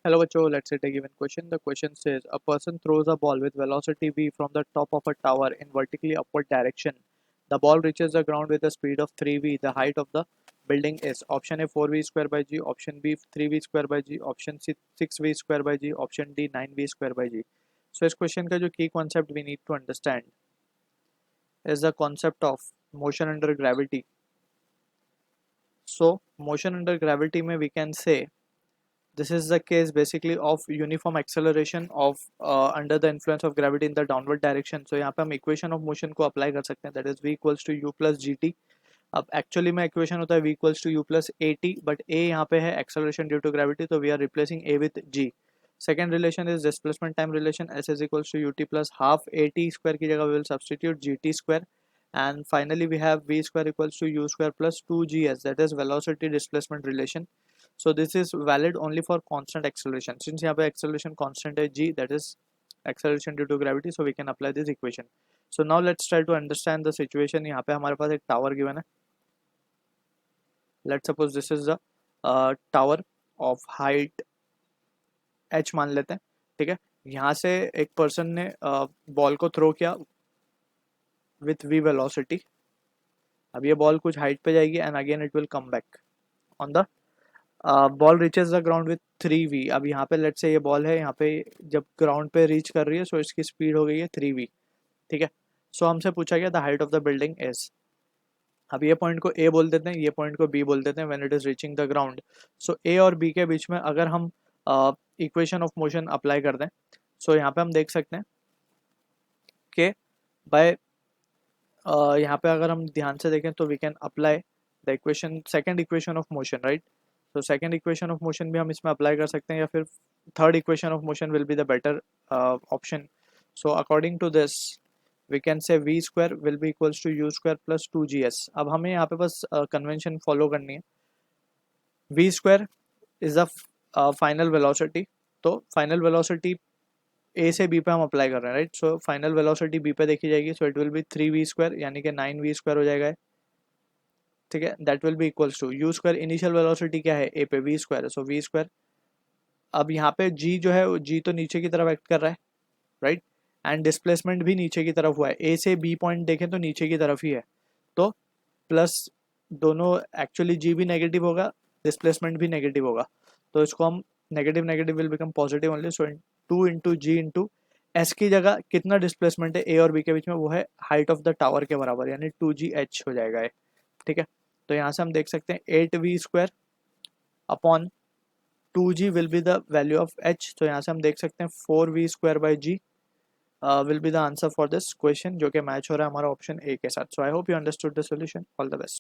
Hello, Bacho. Let's take a given question. The question says a person throws a ball with velocity v from the top of a tower in vertically upward direction. The ball reaches the ground with a speed of 3v. The height of the building is option A 4v square by g, option B 3v square by g, option C 6v square by g, option D 9v square by g. So इस question का जो key concept we need to understand is the concept of motion under gravity. So motion under gravity में we can say this is the case basically of uniform acceleration of under the influence of gravity in the downward direction. So यहाँ पे हम equation of motion को apply कर सकते हैं, that is v equals to u plus gt. अब actually में equation होता है v equals to u plus at, but a यहाँ पे है acceleration due to gravity, तो we are replacing a with g. Second relation is displacement time relation, s is equals to ut plus half at square की जगह we will substitute gt square, and finally we have v square equals to u square plus 2gs, that is velocity displacement relation. So this is valid only for constant acceleration. Since यहाँ पे acceleration constant है g, that is acceleration due to gravity, so we can apply this equation. So now let's try to understand the situation. यहाँ पे हमारे पास एक tower given है. Let's suppose this is the tower of height h मान लेते हैं, ठीक है. यहाँ से एक person ने बॉल को थ्रो किया with v velocity. अब ये बॉल कुछ हाइट पे जाएगी and again it will come back on the ball reaches the ground with 3v. अब यहाँ पे लेट से ये बॉल है, यहाँ पे जब ग्राउंड पे रीच कर रही है, सो इसकी स्पीड हो गई है 3v, ठीक है. सो हमसे पूछा गया the height of the building is. अब ये पॉइंट को a बोल देते हैं, ये पॉइंट को b बोल देते हैं when it is reaching the ground. So a और b के बीच में अगर हम इक्वेशन ऑफ मोशन अप्लाई कर दें, सो यहाँ पे हम देख सकते हैं कि बाय यहाँ पे अगर हम ध्यान से देखें तो we can apply the equation, second equation of motion, right. तो सेकेंड इक्वेशन ऑफ मोशन भी हम इसमें अप्लाई कर सकते हैं, या फिर third equation of motion will be the better option. So according to this we can say v square will be equals to u square plus 2gs. अब हमें यहाँ पे बस कन्वेंशन फॉलो करनी है. v square is the final velocity, तो final velocity a से b पे हम अप्लाई कर रहे हैं, right. So final velocity b पे देखी जाएगी, so it will be 3v square यानी कि 9v स्क्वायर हो जाएगा, ठीक है. That will be equals to u square, initial velocity क्या है a पे, v स्क्वायर है, सो v स्क्वायर. अब यहाँ पे g जो है g तो नीचे की तरफ एक्ट कर रहा है, राइट. एंड डिस्प्लेसमेंट भी नीचे की तरफ हुआ है, a से b पॉइंट देखें तो नीचे की तरफ ही है, तो प्लस दोनों एक्चुअली g भी नेगेटिव होगा, डिस्प्लेसमेंट भी नेगेटिव होगा, तो इसको हम negative negative will become positive only. So 2 into G into S की जगह कितना डिस्प्लेसमेंट है a और b के बीच में, वो है हाइट ऑफ द टावर के बराबर, यानी 2gh हो जाएगा ये, ठीक है. तो यहाँ से हम देख सकते हैं 8v square upon 2g will be the value of h. तो यहाँ से हम देख सकते हैं 4v square by g will be the answer for this question, जो कि मैच हो रहा है हमारा ऑप्शन ए के साथ. So I hope you understood the solution. All the best.